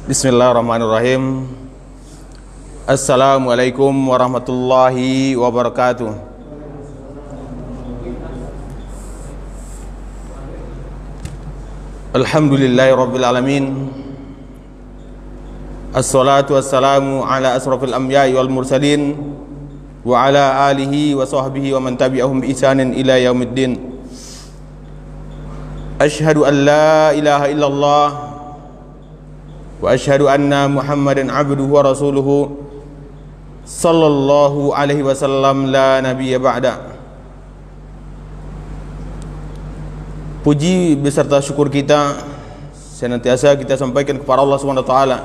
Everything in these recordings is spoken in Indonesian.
Bismillahirrahmanirrahim. Assalamualaikum warahmatullahi wabarakatuh. Alhamdulillahi rabbil alamin. Assalatu wassalamu ala asrafil anbiya'i wal mursalin wa ala alihi wa sahbihi wa man tabi'ahum bi ihsanin ila yaumiddin. Asyhadu an la ilaha illallah wa asyhadu anna Muhammadan abduhu wa rasuluhu sallallahu alaihi wasallam la nabiyya ba'da. Puji beserta syukur kita senantiasa kita sampaikan kepada Allah Subhanahu wa taala,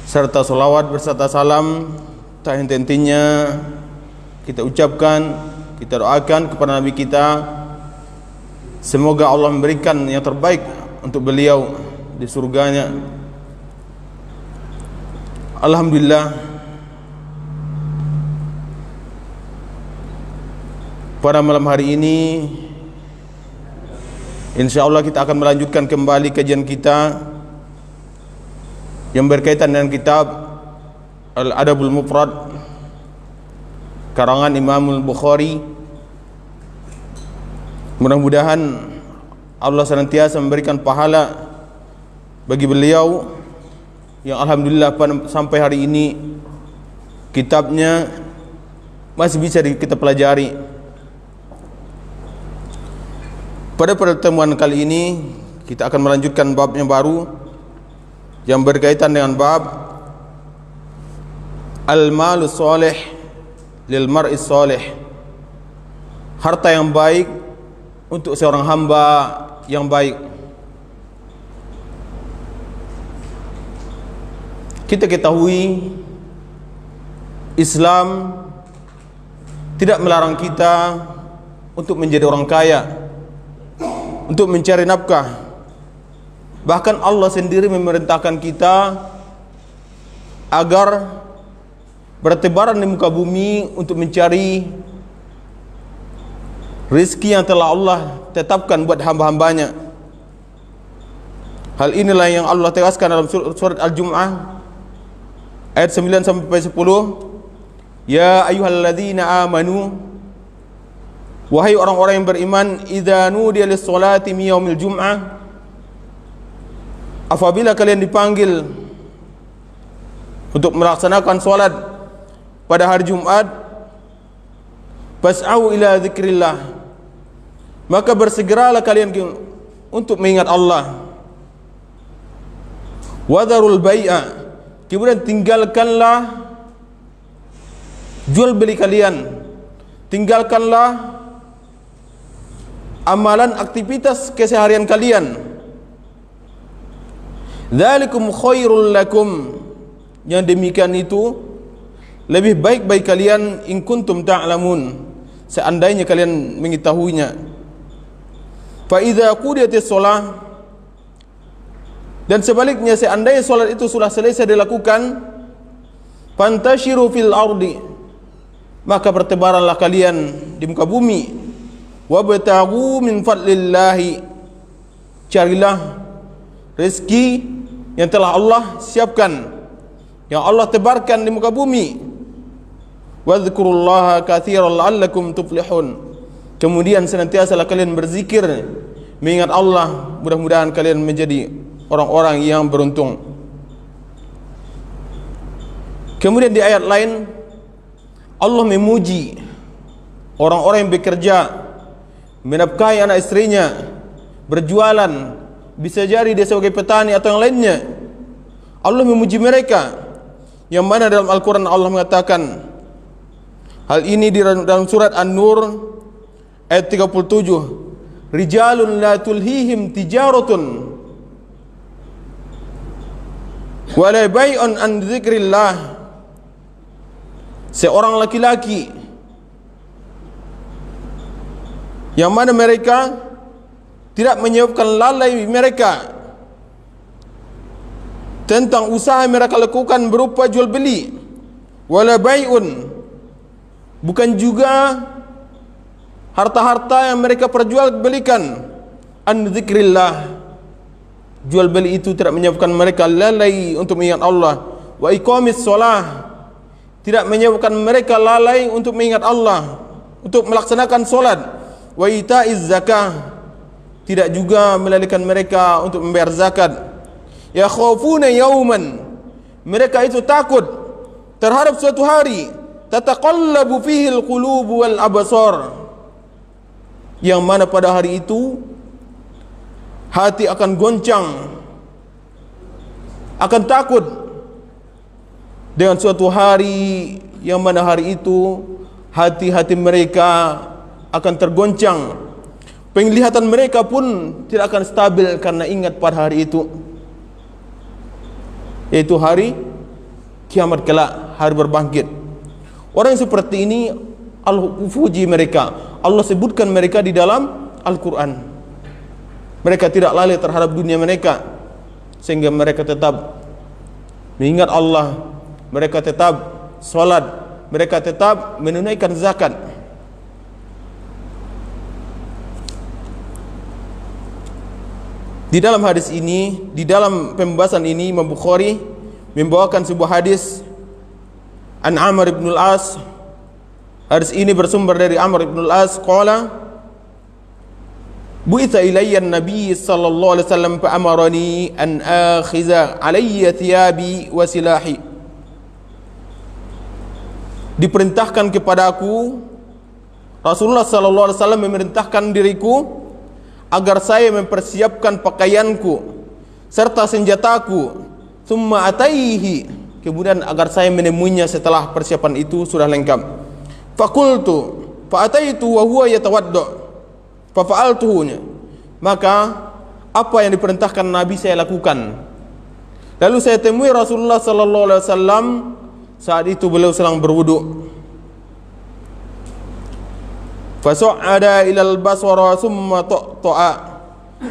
serta selawat beserta salam tak henti-hentinya kita ucapkan, kita doakan kepada Nabi kita. Semoga Allah memberikan yang terbaik untuk beliau di surganya. Alhamdulillah, pada malam hari ini insyaallah kita akan melanjutkan kembali kajian kita yang berkaitan dengan kitab Al-Adabul Mufrad karangan Imam Al-Bukhari. Mudah-mudahan Allah senantiasa memberikan pahala bagi beliau yang alhamdulillah sampai hari ini kitabnya masih bisa kita pelajari. Pada pertemuan kali ini kita akan melanjutkan bab yang baru yang berkaitan dengan bab al-malus soleh lil mar'is soleh, harta yang baik untuk seorang hamba yang baik. Kita ketahui Islam tidak melarang kita untuk menjadi orang kaya, untuk mencari nafkah. Bahkan Allah sendiri memerintahkan kita agar bertebaran di muka bumi untuk mencari rezeki yang telah Allah tetapkan buat hamba-hambanya. Hal inilah yang Allah tegaskan dalam surat Al-Jum'ah ayat 9 sampai 10. Ya ayyuhalladzina amanu, wahai orang-orang yang beriman, idza nudiya lis-sholati min yaumil jum'ah, apabila kalian dipanggil untuk melaksanakan salat pada hari Jumat, fas'au ila dzikrillah, maka bersegeralah kalian untuk mengingat Allah. Wadharul bai'a, kemudian tinggalkanlah jual beli kalian, tinggalkanlah amalan aktivitas keseharian kalian. Dzalikum khairul lakum, yang demikian itu lebih baik bagi kalian, in kuntum ta'lamun, seandainya kalian mengetahuinya. Fa idza qudiyatis shalah, dan sebaliknya seandainya salat itu sudah selesai dilakukan, fantashiru fil ardi, maka bertebaranlah kalian di muka bumi. Wabtaghu min fadlillahi, carilah rezeki yang telah Allah siapkan, yang Allah tebarkan di muka bumi. Wadhkurullaha katsiran la'allakum tuflihun, kemudian senantiasalah kalian berzikir, mengingat Allah, mudah-mudahan kalian menjadi orang-orang yang beruntung. Kemudian di ayat lain Allah memuji orang-orang yang bekerja, menafkahi anak istrinya, berjualan, bisa jadi dia sebagai petani atau yang lainnya. Allah memuji mereka, yang mana dalam Al-Quran Allah mengatakan hal ini di dalam surat An-Nur ayat 37. Rijalun la tulhihim tijaratun wala bai'un an dzikrillah, seorang laki-laki yang mana mereka tidak menyebabkan lalai mereka tentang usaha yang mereka lakukan berupa jual beli, wala bai'un, bukan juga harta-harta yang mereka perjualbelikan, an dzikrillah, jual beli itu tidak menyebabkan mereka lalai untuk mengingat Allah. Wa iqamis shalah, tidak menyebabkan mereka lalai untuk mengingat Allah, untuk melaksanakan solat. Wa itaiz zakah, tidak juga melalaikan mereka untuk membayar zakat. Ya khafuna yauman, mereka itu takut terhadap suatu hari, tataqallabu fihi alqulub wal absar, yang mana pada hari itu hati akan goncang, akan takut dengan suatu hari yang mana hari itu hati-hati mereka akan tergoncang, penglihatan mereka pun tidak akan stabil karena ingat pada hari itu, yaitu hari kiamat kelak, hari berbangkit. Orang yang seperti ini Allah puji mereka, Allah sebutkan mereka di dalam Al-Quran. Mereka tidak lalai terhadap dunia mereka, sehingga mereka tetap mengingat Allah, mereka tetap salat, mereka tetap menunaikan zakat. Di dalam hadis ini, di dalam pembahasan ini, Imam Bukhari membawakan sebuah hadis an Amr ibn al-As. Hadis ini bersumber dari Amr ibn al-As qala bu'itha ilayya an-nabiy sallallahu alaihi wasallam fa amarani an akhiza alayya thiyabi wa silahi. Diperintahkan kepadaku, Rasulullah sallallahu alaihi wasallam memerintahkan diriku agar saya mempersiapkan pakaianku serta senjataku, thumma ataihi, kemudian agar saya menemuinya setelah persiapan itu sudah lengkap. Fakultu fa ataitu wa huwa yatawadda fa fa'altuhu, maka apa yang diperintahkan Nabi saya lakukan. Lalu saya temui Rasulullah sallallahu alaihi wasallam, saat itu beliau sedang berwudu. Fasu'ada ilal baswara summa ta'a,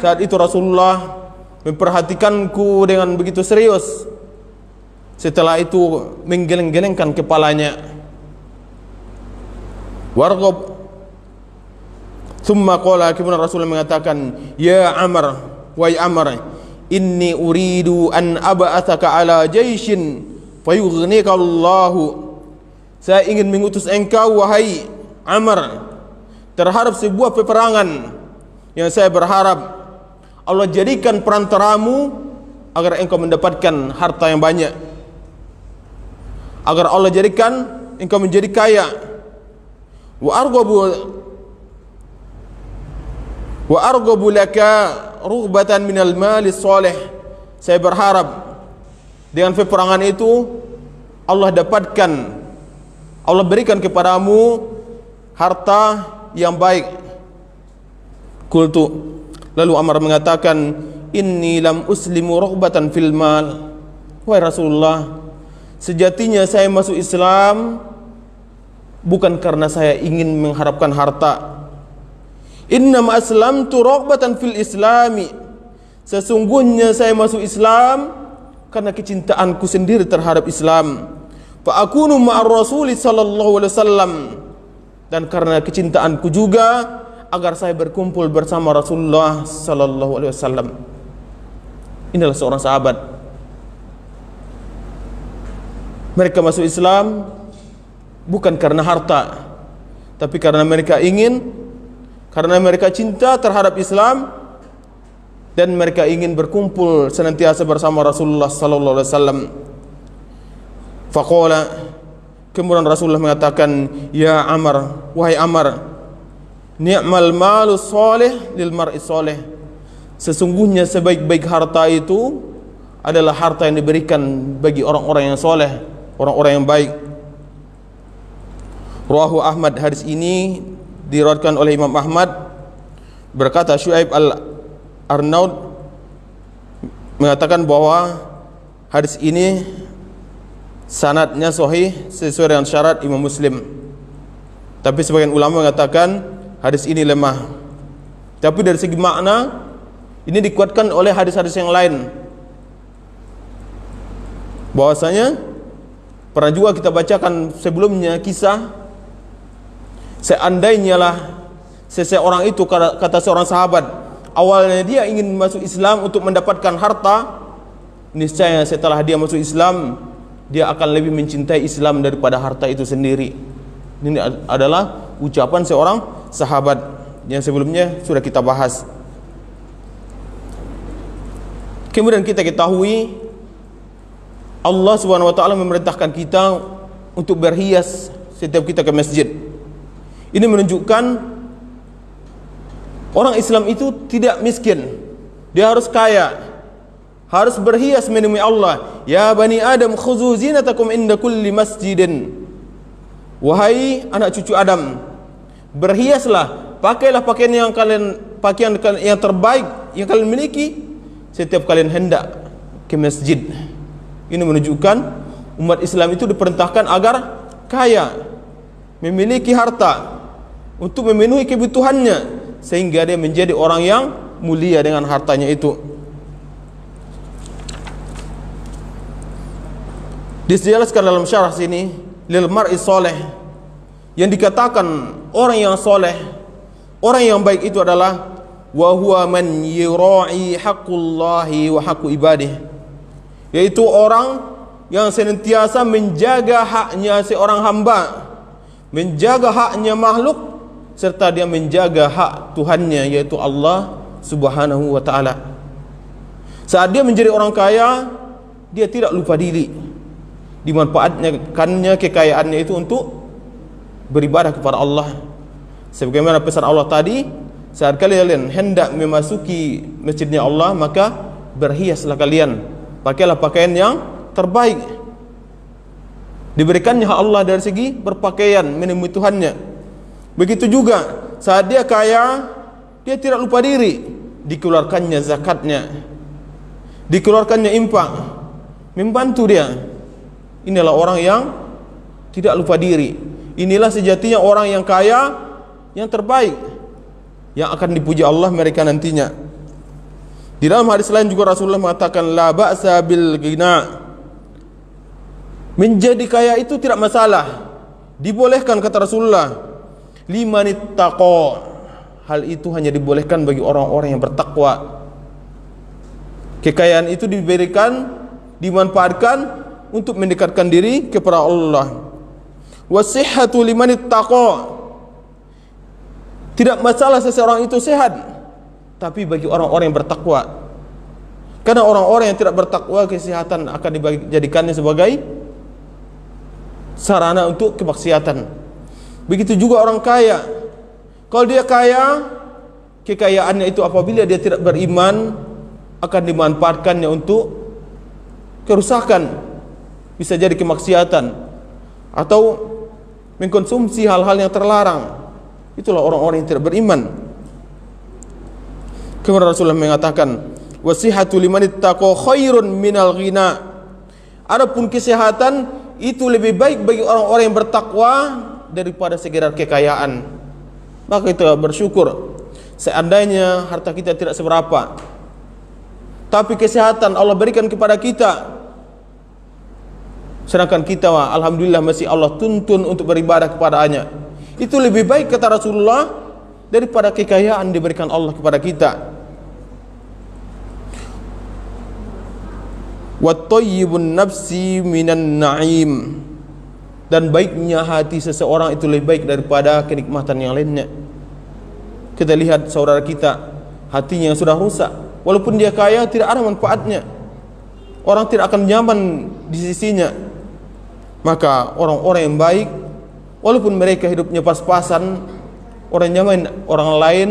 saat itu Rasulullah memperhatikanku dengan begitu serius, setelah itu menggeleng-gelengkan kepalanya. Warghab, summa qala, kemudian Rasulullah mengatakan, ya Amr, wahai Amr, inni uridu an ab'athaka ala jaishin fayughnika Allahu, saya ingin mengutus engkau wahai Amr terhadap sebuah peperangan yang saya berharap Allah jadikan perantaramu agar engkau mendapatkan harta yang banyak, agar Allah jadikan engkau menjadi kaya. Wa arghabu laka rughbatan minal mali salih, saya berharap dengan peperangan itu Allah dapatkan, Allah berikan kepadamu harta yang baik. Qultu, lalu Amr mengatakan, inni lam uslimu rughbatan fil mal, wahai Rasulullah, sejatinya saya masuk Islam bukan karena saya ingin mengharapkan harta. Innama aslamtu raghbatan fil islami, sesungguhnya saya masuk Islam karena kecintaanku sendiri terhadap Islam. Fa akunu ma'ar Rasul sallallahu alaihi wasallam, dan karena kecintaanku juga agar saya berkumpul bersama Rasulullah sallallahu alaihi wasallam. Inilah seorang sahabat. Mereka masuk Islam bukan karena harta, tapi karena mereka ingin, karena mereka cinta terhadap Islam, dan mereka ingin berkumpul senantiasa bersama Rasulullah sallallahu alaihi wasallam. Faqala, kemudian Rasulullah mengatakan, ya Amr, wahai Amr, ni'mal malu salih lil mar'i salih, sesungguhnya sebaik-baik harta itu adalah harta yang diberikan bagi orang-orang yang soleh, orang-orang yang baik. Rawahu Ahmad, hadis ini diriwayatkan oleh Imam Ahmad. Berkata Syuaib al-Arnaud mengatakan bahwa hadis ini sanadnya sahih sesuai dengan syarat Imam Muslim, tapi sebagian ulama mengatakan hadis ini lemah. Tapi dari segi makna ini dikuatkan oleh hadis-hadis yang lain, bahwasanya pernah juga kita bacakan sebelumnya kisah, seandainya lah seseorang itu, kata seorang sahabat, awalnya dia ingin masuk Islam untuk mendapatkan harta, niscaya setelah dia masuk Islam, dia akan lebih mencintai Islam daripada harta itu sendiri. Ini adalah ucapan seorang sahabat yang sebelumnya sudah kita bahas. Kemudian kita ketahui Allah Subhanahu wa taala memerintahkan kita untuk berhias setiap kita ke masjid. Ini menunjukkan orang Islam itu tidak miskin. Dia harus kaya, harus berhias menemui Allah. Ya bani Adam khuzu zinatakum inda kulli masjidin. Wahai anak cucu Adam, berhiaslah, pakailah pakaian yang terbaik yang kalian miliki setiap kalian hendak ke masjid. Ini menunjukkan umat Islam itu diperintahkan agar kaya, memiliki harta untuk memenuhi kebutuhannya, sehingga dia menjadi orang yang mulia dengan hartanya itu. Dijelaskan dalam syarah sini, lil mar'i soleh, yang dikatakan orang yang soleh, orang yang baik itu adalah wa huwa man yura'i haqqullahi wa haqqu ibadih, yaitu orang yang senantiasa menjaga haknya seorang hamba, menjaga haknya makhluk, serta dia menjaga hak Tuhannya, yaitu Allah Subhanahu wa ta'ala. Saat dia menjadi orang kaya, dia tidak lupa diri, dimanfaatkannya kekayaannya itu untuk beribadah kepada Allah. Sebagaimana pesan Allah tadi, saat kalian hendak memasuki masjidnya Allah, maka berhiaslah kalian, pakailah pakaian yang terbaik. Diberikannya hak Allah dari segi berpakaian menemui Tuhannya. Begitu juga saat dia kaya, dia tidak lupa diri, dikeluarkannya zakatnya, dikeluarkannya infak, membantu dia. Inilah orang yang tidak lupa diri. Inilah sejatinya orang yang kaya, yang terbaik, yang akan dipuji Allah mereka nantinya. Di dalam hadis lain juga Rasulullah mengatakan, la ba'sa bil ghina. Menjadi kaya itu tidak masalah, dibolehkan kata Rasulullah. Limanittaqa, hal itu hanya dibolehkan bagi orang-orang yang bertakwa. Kekayaan itu diberikan, dimanfaatkan untuk mendekatkan diri kepada Allah. Wasihhatu limanittaqa, tidak masalah seseorang itu sehat, tapi bagi orang-orang yang bertakwa. Karena orang-orang yang tidak bertakwa, kesehatan akan dijadikannya sebagai sarana untuk kemaksiatan. Begitu juga orang kaya. Kalau dia kaya, kekayaannya itu apabila dia tidak beriman, akan dimanfaatkannya untuk kerusakan, bisa jadi kemaksiatan atau mengkonsumsi hal-hal yang terlarang. Itulah orang-orang yang tidak beriman. Kemudian Rasulullah mengatakan, wasihatu limanittaqa khairun minal ghina. Adapun kesehatan itu lebih baik bagi orang-orang yang bertakwa daripada sekedar kekayaan. Maka kita bersyukur seandainya harta kita tidak seberapa, tapi kesehatan Allah berikan kepada kita, sedangkan kita alhamdulillah masih Allah tuntun untuk beribadah kepada-Nya. Itu lebih baik kata Rasulullah daripada kekayaan diberikan Allah kepada kita. Wattayyibun nafsi minan na'im, dan baiknya hati seseorang itu lebih baik daripada kenikmatan yang lainnya. Kita lihat saudara kita, hatinya yang sudah rusak, walaupun dia kaya tidak ada manfaatnya, orang tidak akan nyaman di sisinya. Maka orang-orang yang baik, walaupun mereka hidupnya pas-pasan, orang nyaman, orang lain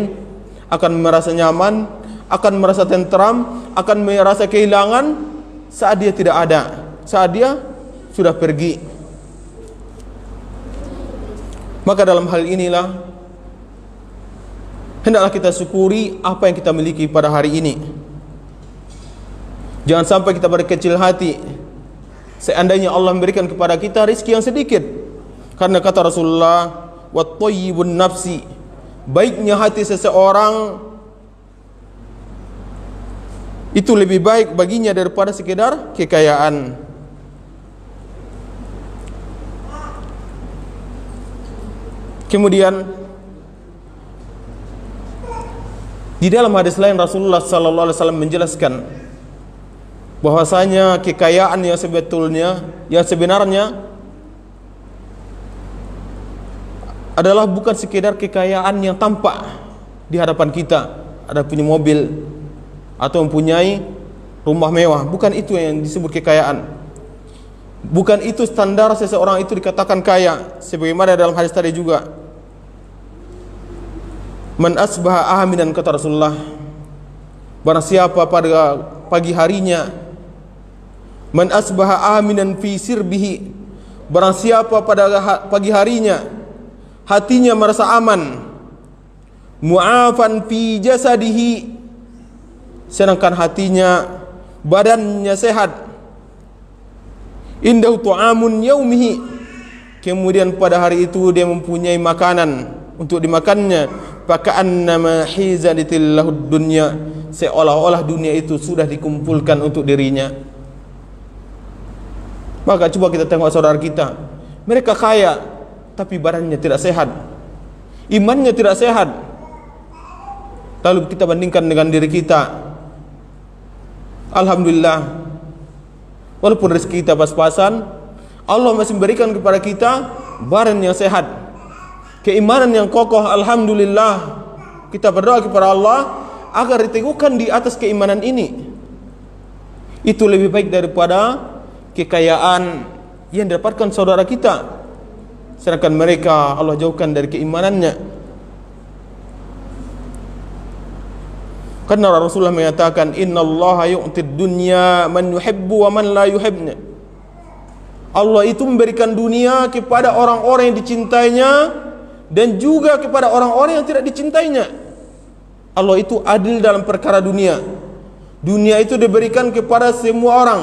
akan merasa nyaman, akan merasa tentram, akan merasa kehilangan saat dia tidak ada, saat dia sudah pergi. Maka dalam hal inilah hendaklah kita syukuri apa yang kita miliki pada hari ini. Jangan sampai kita berkecil hati seandainya Allah memberikan kepada kita rezeki yang sedikit. Karena kata Rasulullah, wattayyibun nafsi, baiknya hati seseorang itu lebih baik baginya daripada sekedar kekayaan. Kemudian Di dalam hadis lain Rasulullah sallallahu alaihi wasallam menjelaskan bahwasanya kekayaan yang sebenarnya adalah bukan sekedar kekayaan yang tampak di hadapan kita, ada punya mobil atau mempunyai rumah mewah. Bukan itu yang disebut kekayaan. Bukan itu standar seseorang itu dikatakan kaya. Sebagaimana dalam hadis tadi juga, man asbaha aminan, kata Rasulullah, barang siapa pada pagi harinya, man asbaha aminan fi sirbihi, barang siapa pada pagi harinya hatinya merasa aman, mu'afan fi jasadihi, sedangkan hatinya, badannya sehat, indahu tu'amun yaumihi, kemudian pada hari itu dia mempunyai makanan untuk dimakannya, faka'annama hizalatil lahud dunya, seolah-olah dunia itu sudah dikumpulkan untuk dirinya. Maka coba kita tengok saudara kita, mereka kaya tapi badannya tidak sehat, imannya tidak sehat. Lalu kita bandingkan dengan diri kita, alhamdulillah, walaupun rezeki kita pas-pasan, Allah masih memberikan kepada kita badan yang sehat, keimanan yang kokoh. Alhamdulillah, kita berdoa kepada Allah agar diteguhkan di atas keimanan ini. Itu lebih baik daripada kekayaan yang didapatkan saudara kita, sedangkan mereka Allah jauhkan dari keimanannya. Karena Rasulullah mengatakan, innallaha yu'tid dunya man yuhibbu wa man la yuhibbnya. Allah itu memberikan dunia kepada orang-orang yang dicintainya dan juga kepada orang-orang yang tidak dicintainya. Allah itu adil dalam perkara dunia. Dunia itu diberikan kepada semua orang,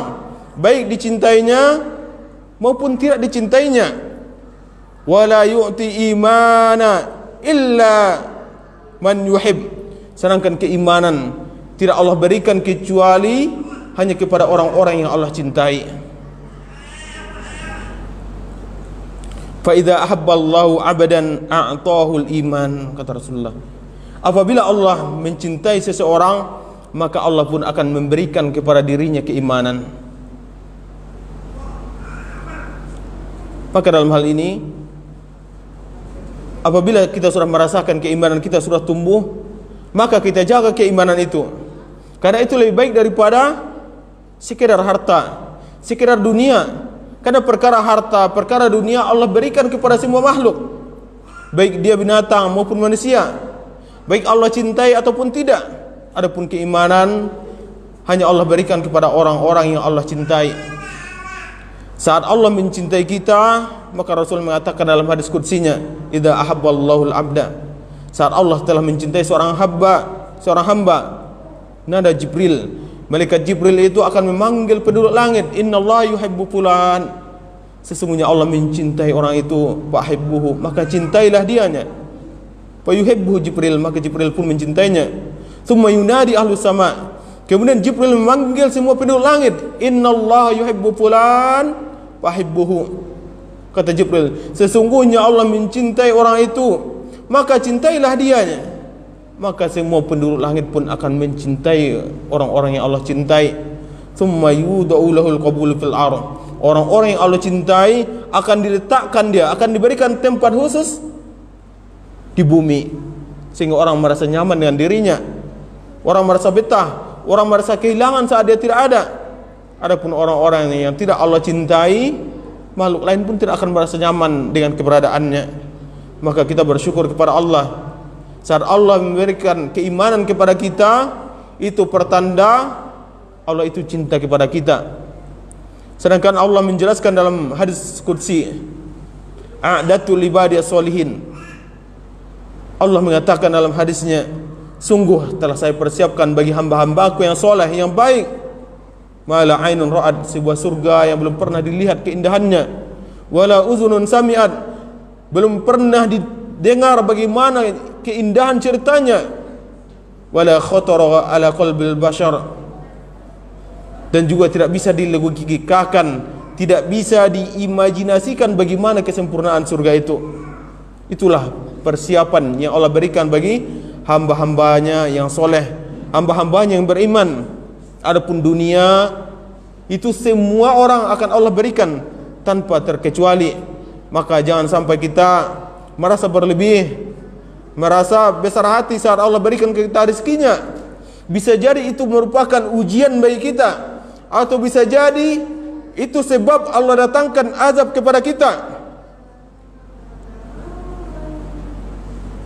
baik dicintainya maupun tidak dicintainya. Wala yu'ti imana illa man yuhib, sedangkan keimanan tidak Allah berikan kecuali hanya kepada orang-orang yang Allah cintai. Fa idza ahabballahu 'abdan a'tahul iman, kata Rasulullah. Apabila Allah mencintai seseorang, maka Allah pun akan memberikan kepada dirinya keimanan. Maka dalam hal ini, apabila kita sudah merasakan keimanan kita sudah tumbuh, maka kita jaga keimanan itu, karena itu lebih baik daripada sekedar harta, sekedar dunia. Karena perkara harta, perkara dunia Allah berikan kepada semua makhluk, baik dia binatang maupun manusia, baik Allah cintai ataupun tidak. Adapun keimanan hanya Allah berikan kepada orang-orang yang Allah cintai. Saat Allah mencintai kita, maka Rasul mengatakan dalam hadis qudsinya, idza ahabballahu al-'abda, saat Allah telah mencintai seorang hamba, nada Jibril, malaikat Jibril itu akan memanggil penduduk langit, innallaha yuhibbu fulan, sesungguhnya Allah mencintai orang itu, fahibbuhu, maka cintailah dianya. Fa yuhibbuhu Jibril, maka Jibril pun mencintainya. Tsumma yunadi ahlus sama, kemudian Jibril memanggil semua penduduk langit, innallaha yuhibbu fulan fahibbuhu, kata Jibril, sesungguhnya Allah mencintai orang itu, maka cintailah dianya. Maka semua penduduk langit pun akan mencintai orang-orang yang Allah cintai. Tsumma yudau lahul qabul fil ardh, orang-orang yang Allah cintai akan diletakkan dia, akan diberikan tempat khusus di bumi, sehingga orang merasa nyaman dengan dirinya, orang merasa betah, orang merasa kehilangan saat dia tidak ada. Adapun orang-orang yang tidak Allah cintai, makhluk lain pun tidak akan merasa nyaman dengan keberadaannya. Maka kita bersyukur kepada Allah. Saat Allah memberikan keimanan kepada kita, itu pertanda Allah itu cinta kepada kita. Sedangkan Allah menjelaskan dalam hadis qudsi, a'datul ibadiyas solihin, Allah mengatakan dalam hadisnya, sungguh telah saya persiapkan bagi hamba-hambaku yang soleh, yang baik, mala ainun ra'ad, sebuah surga yang belum pernah dilihat keindahannya, wala uzunun sami'at, belum pernah didengar bagaimana keindahan ceritanya, wala khatara ala qalbil bashar, dan juga tidak bisa dilogikakan, tidak bisa diimajinasikan bagaimana kesempurnaan surga itu. Itulah persiapan yang Allah berikan bagi hamba-hambanya yang soleh, hamba-hambanya yang beriman. Adapun dunia itu semua orang akan Allah berikan tanpa terkecuali. Maka jangan sampai kita merasa berlebih, merasa besar hati saat Allah berikan kita rezekinya. Bisa jadi itu merupakan ujian bagi kita, atau bisa jadi itu sebab Allah datangkan azab kepada kita.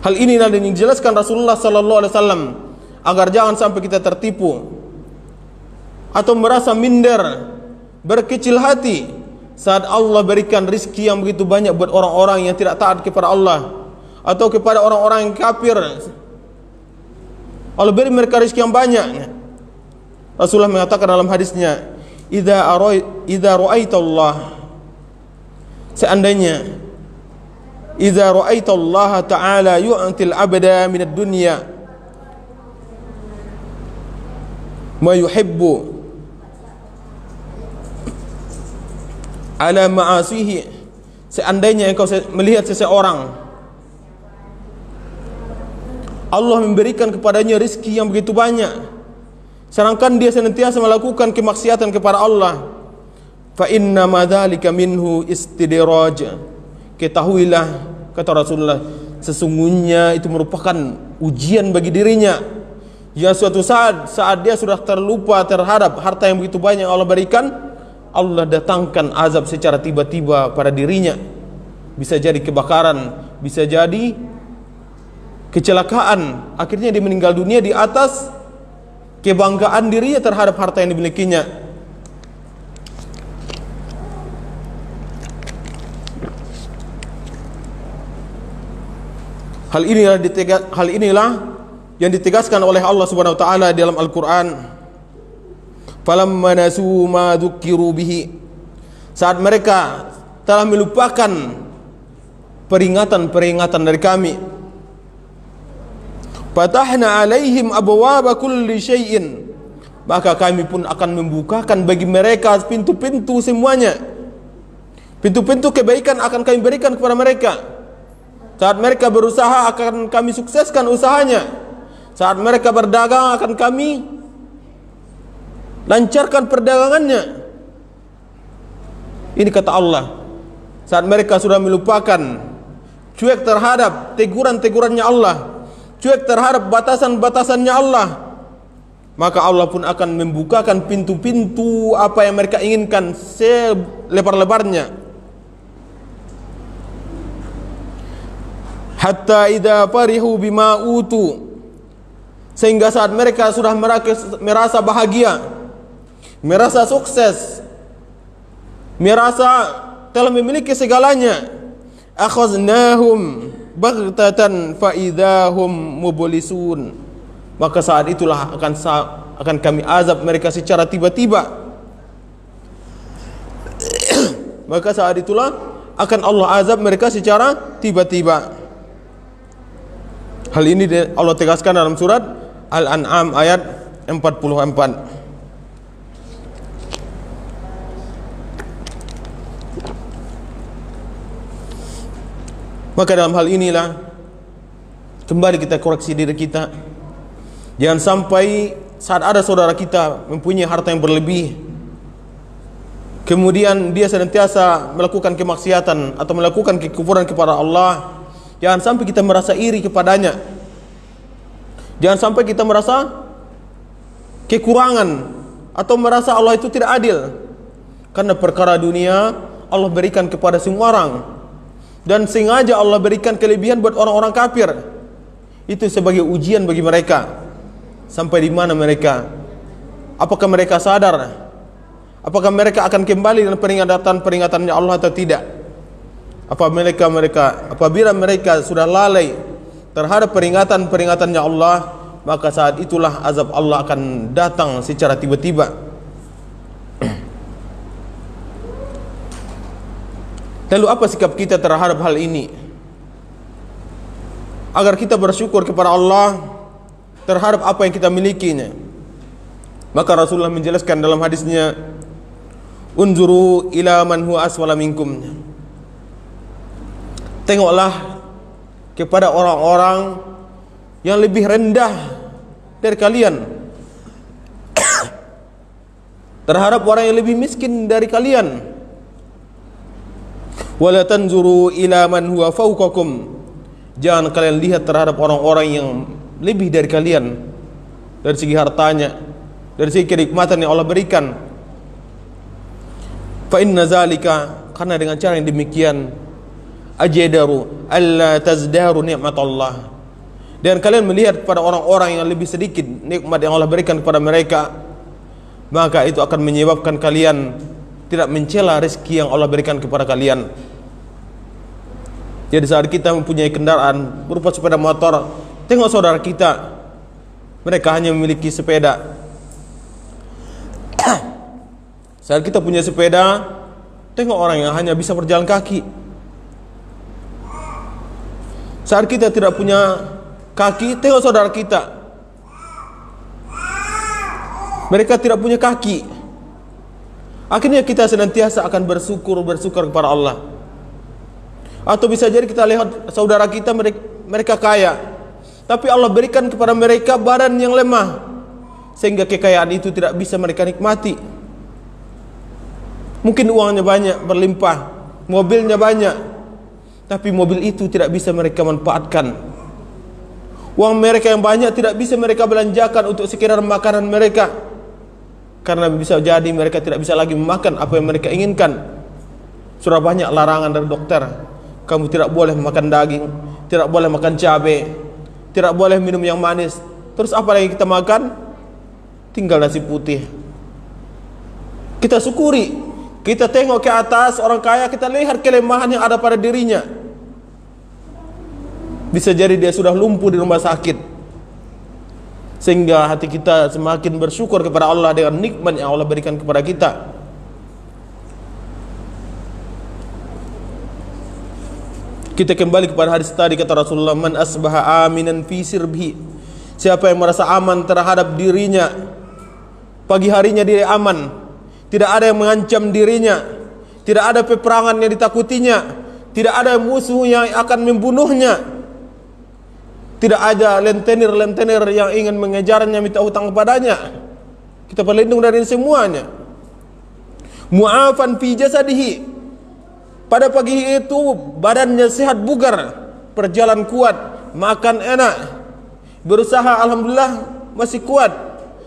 Hal ini yang dijelaskan Rasulullah sallallahu alaihi wasallam agar jangan sampai kita tertipu atau merasa minder, berkecil hati saat Allah berikan rizki yang begitu banyak buat orang-orang yang tidak taat kepada Allah atau kepada orang-orang yang kafir. Allah beri mereka rizki yang banyak. Rasulullah mengatakan dalam hadisnya, idza ra'aita Allah, seandainya idza ra'aita Allah ta'ala yu'til 'abda minad dunya ma yuhibbu ala ma'asihi, seandainya engkau melihat seseorang Allah memberikan kepadanya rizki yang begitu banyak, sedangkan dia senantiasa melakukan kemaksiatan kepada Allah, fa inna ma dzalika minhu istidraj, ketahuilah, kata Rasulullah, sesungguhnya itu merupakan ujian bagi dirinya. Ya, suatu saat dia sudah terlupa terhadap harta yang begitu banyak yang Allah berikan, Allah datangkan azab secara tiba-tiba pada dirinya. Bisa jadi kebakaran, bisa jadi kecelakaan, akhirnya dia meninggal dunia di atas kebanggaan dirinya terhadap harta yang dimilikinya. Hal inilah yang ditegaskan oleh Allah Subhanahu wa taala dalam Al-Qur'an. Falamma nasu ma dzukiru bihi, saat mereka telah melupakan peringatan-peringatan dari kami, fatahna alaihim abwaaba kulli syai'in, maka kami pun akan membukakan bagi mereka pintu-pintu semuanya. Pintu-pintu kebaikan akan kami berikan kepada mereka. Saat mereka berusaha akan kami sukseskan usahanya. Saat mereka berdagang akan kami lancarkan perdagangannya. Ini kata Allah. Saat mereka sudah melupakan, cuek terhadap teguran-tegurannya Allah, cuek terhadap batasan-batasannya Allah, maka Allah pun akan membukakan pintu-pintu apa yang mereka inginkan selebar-lebarnya. Hatta idza farihu bima utu, sehingga saat mereka sudah merasa bahagia, merasa sukses, merasa telah memiliki segalanya, akhaznahum baghtatan fa idahum mublisun, maka saat itulah akan kami azab mereka secara tiba-tiba. Maka saat itulah akan Allah azab mereka secara tiba-tiba. Hal ini Allah tegaskan dalam surat Al-An'am ayat 44. Maka dalam hal inilah kembali kita koreksi diri kita. Jangan sampai saat ada saudara kita mempunyai harta yang berlebih, kemudian dia senantiasa melakukan kemaksiatan atau melakukan kekufuran kepada Allah, jangan sampai kita merasa iri kepadanya. Jangan sampai kita merasa kekurangan atau merasa Allah itu tidak adil. Karena perkara dunia Allah berikan kepada semua orang, dan sengaja Allah berikan kelebihan buat orang-orang kafir. Itu sebagai ujian bagi mereka. Sampai di mana mereka? Apakah mereka sadar? Apakah mereka akan kembali dengan peringatan-peringatannya Allah atau tidak? Apabila mereka sudah lalai terhadap peringatan-peringatannya Allah, maka saat itulah azab Allah akan datang secara tiba-tiba. Lalu apa sikap kita terhadap hal ini? Agar kita bersyukur kepada Allah terhadap apa yang kita milikinya. Maka Rasulullah menjelaskan dalam hadisnya, unzuru ila man huwa aswala minkum, tengoklah kepada orang-orang yang lebih rendah dari kalian, terhadap orang yang lebih miskin dari kalian. Wala tanzuru ila man huwa fawqakum, jangan kalian lihat terhadap orang-orang yang lebih dari kalian dari segi hartanya, dari segi kenikmatan yang Allah berikan. Fa inna zalika, karena dengan cara yang demikian, ajdaru alla tazdaru nikmatallah, dan kalian melihat pada orang-orang yang lebih sedikit nikmat yang Allah berikan kepada mereka, maka itu akan menyebabkan kalian tidak mencela rezeki yang Allah berikan kepada kalian. Jadi saat kita mempunyai kendaraan berupa sepeda motor, tengok saudara kita, mereka hanya memiliki sepeda. Saat kita punya sepeda, tengok orang yang hanya bisa berjalan kaki. Saat kita tidak punya kaki, tengok saudara kita, mereka tidak punya kaki. Akhirnya kita senantiasa akan bersyukur kepada Allah. Atau bisa jadi kita lihat saudara kita, mereka kaya, tapi Allah berikan kepada mereka badan yang lemah, sehingga kekayaan itu tidak bisa mereka nikmati. Mungkin uangnya banyak, berlimpah, mobilnya banyak, tapi mobil itu tidak bisa mereka manfaatkan. Uang mereka yang banyak tidak bisa mereka belanjakan untuk sekedar makanan mereka, karena bisa jadi mereka tidak bisa lagi memakan apa yang mereka inginkan. Sudah banyak larangan dari dokter, kamu tidak boleh makan daging, tidak boleh makan cabai, tidak boleh minum yang manis. Terus apa lagi kita makan? Tinggal nasi putih. Kita syukuri, kita tengok ke atas orang kaya, kita lihat kelemahan yang ada pada dirinya. Bisa jadi dia sudah lumpuh di rumah sakit, sehingga hati kita semakin bersyukur kepada Allah dengan nikmat yang Allah berikan kepada kita. Kita kembali kepada hadis tadi, kata Rasulullah, man asbaha aminan fi sirbihi, siapa yang merasa aman terhadap dirinya, pagi harinya dia aman, tidak ada yang mengancam dirinya, tidak ada peperangan yang ditakutinya, tidak ada musuh yang akan membunuhnya, tidak ada lentenir-lentenir yang ingin mengejarnya, minta hutang kepadanya. Kita berlindung dari semuanya. Mu'afan fi jasadihi, pada pagi itu badannya sehat bugar, berjalan kuat, makan enak, berusaha alhamdulillah masih kuat,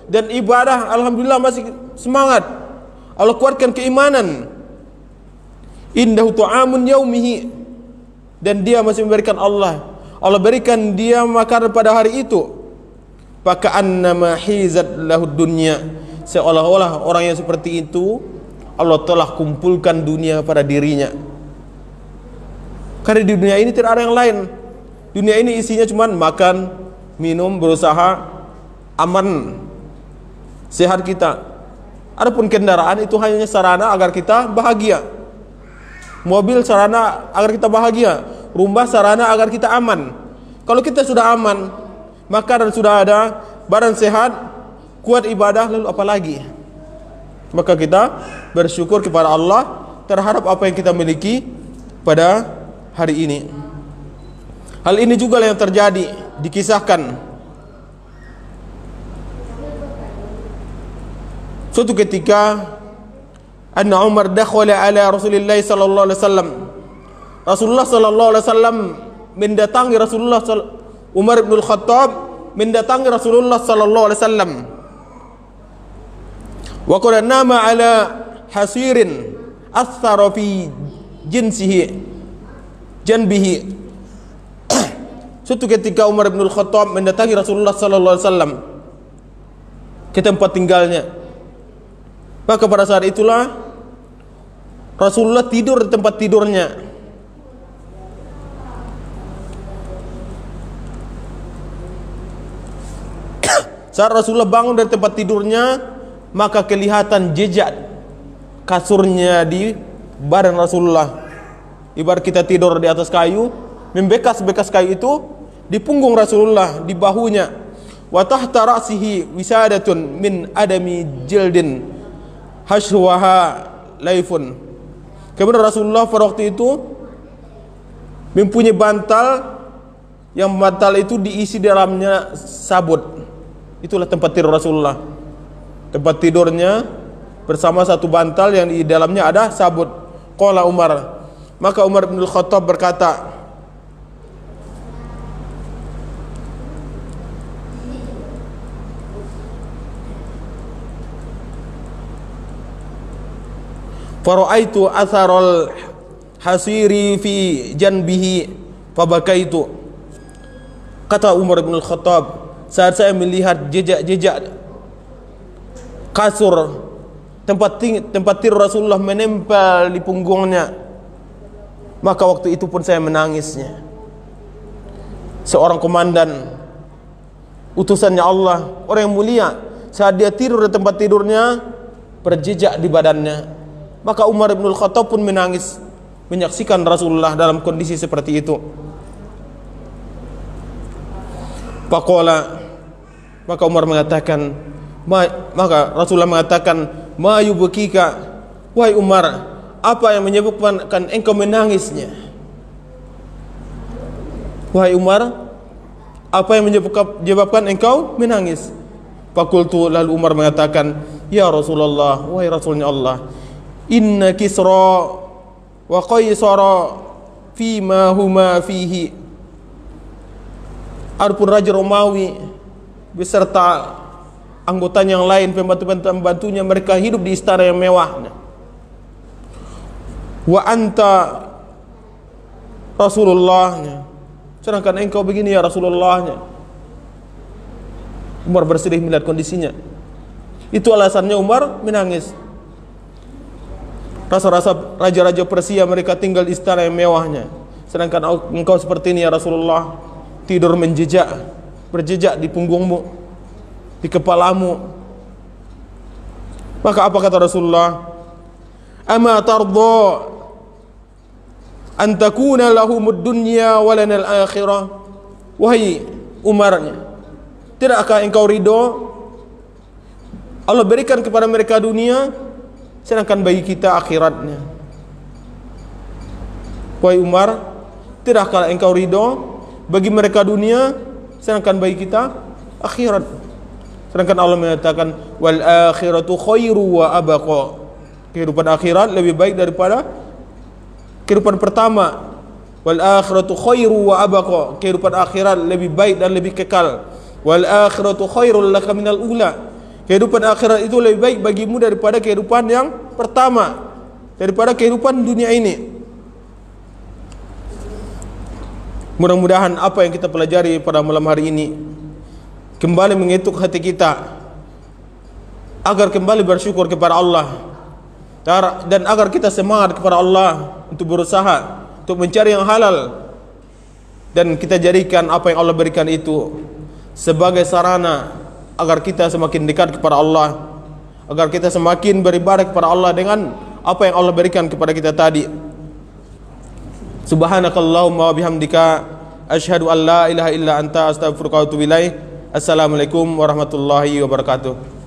dan ibadah alhamdulillah masih semangat. Allah kuatkan keimanan. Indahu ta'amun yaumihi, dan dia masih memberikan Allah berikan dia makan pada hari itu. Faka'annama hizat lahud dunya, seolah-olah orang yang seperti itu Allah telah kumpulkan dunia pada dirinya. Karena di dunia ini tidak ada yang lain. Dunia ini isinya cuma makan, minum, berusaha, aman, sehat kita. Adapun kendaraan itu hanya sarana agar kita bahagia. Mobil sarana agar kita bahagia, rumah sarana agar kita aman. Kalau kita sudah aman, maka dan sudah ada badan sehat, kuat ibadah, lalu apa lagi? Maka kita bersyukur kepada Allah terhadap apa yang kita miliki pada hari ini. Hal ini juga yang terjadi, dikisahkan. Suatu ketika anna Umar dakhala ala Rasulillah sallallahu alaihi wasallam. Rasulullah sallallahu alaihi wasallam mendatangi Umar bin Khattab mendatangi Rasulullah sallallahu alaihi wasallam. Wa qad nama ala hasirin athara fi janbihi. Suatu ketika Umar bin Khattab mendatangi Rasulullah sallallahu alaihi wasallam ke tempat tinggalnya. Maka pada saat itulah Rasulullah tidur di tempat tidurnya. Saat Rasulullah bangun dari tempat tidurnya, maka kelihatan jejak kasurnya di badan Rasulullah. Ibarat kita tidur di atas kayu, membekas-bekas kayu itu di punggung Rasulullah, di bahunya. Wa tahta ra'sihi wisadatun min adami jildin hashwaha laifun. Kemudian Rasulullah pada waktu itu mempunyai bantal Yang bantal itu diisi dalamnya sabut. Itulah tempat tidur Rasulullah. Tempat tidurnya bersama satu bantal yang di dalamnya ada sabut. Qala Umar. Maka Umar bin Khattab berkata, fara'aitu atharal hasiri fi janbihi fabakaitu. Kata Umar bin Khattab, saat saya melihat jejak-jejak kasur tempat tidur Rasulullah menempel di punggungnya, maka waktu itu pun saya menangisnya. Seorang komandan utusannya Allah, orang yang mulia, saat dia tidur di tempat tidurnya berjejak di badannya, maka Umar bin Khattab pun menangis menyaksikan Rasulullah dalam kondisi seperti itu. Faqala, maka Umar mengatakan, maka Rasulullah mengatakan, ma yubkika, wahai Umar, apa yang menyebabkan engkau menangisnya? Wahai Umar, apa yang menyebabkan engkau menangis? Fakultu, lalu Umar mengatakan, ya Rasulullah, wahai Rasulnya Allah, inna Kisra wa Qaisara fima huma fihi. Adapun Raja Romawi beserta anggotanya yang lain, pembantu-pembantunya, mereka hidup di istana yang mewah. Wa anta Rasulullah, sedangkan engkau begini ya Rasulullah. Umar bersedih melihat kondisinya. Itu alasannya Umar menangis. Rasa-rasa raja-raja Persia mereka tinggal di istana yang mewahnya, sedangkan engkau seperti ini ya Rasulullah, tidur berjejak di punggungmu, di kepalamu. Maka apa kata Rasulullah? Ama tardha an takuna lahumud dunya wa lana al-akhirah. Wahai Umar, tidakkah engkau ridho Allah berikan kepada mereka dunia, sedangkan bagi kita akhiratnya? Wahai Umar, tidakkah engkau ridho bagi mereka dunia, sedangkan bagi kita akhirat? Sedangkan Allah mengatakan, wal akhiratu khairu wa abqa. Kehidupan akhirat lebih baik daripada kehidupan pertama. Wal akhiratu khairu wa abqa. Kehidupan akhirat lebih baik dan lebih kekal. Wal akhiratu khairul laka minal ula. Kehidupan akhirat itu lebih baik bagimu daripada kehidupan yang pertama, daripada kehidupan dunia ini. Mudah-mudahan apa yang kita pelajari pada malam hari ini kembali mengetuk hati kita agar kembali bersyukur kepada Allah, dan agar kita semangat kepada Allah untuk berusaha untuk mencari yang halal, dan kita jadikan apa yang Allah berikan itu sebagai sarana agar kita semakin dekat kepada Allah, agar kita semakin beribadah kepada Allah dengan apa yang Allah berikan kepada kita tadi. Subhanakallahumma wa bihamdika asyhadu an la ilaha illa anta astaghfiruka wa atubu ilaik. Assalamualaikum warahmatullahi wabarakatuh.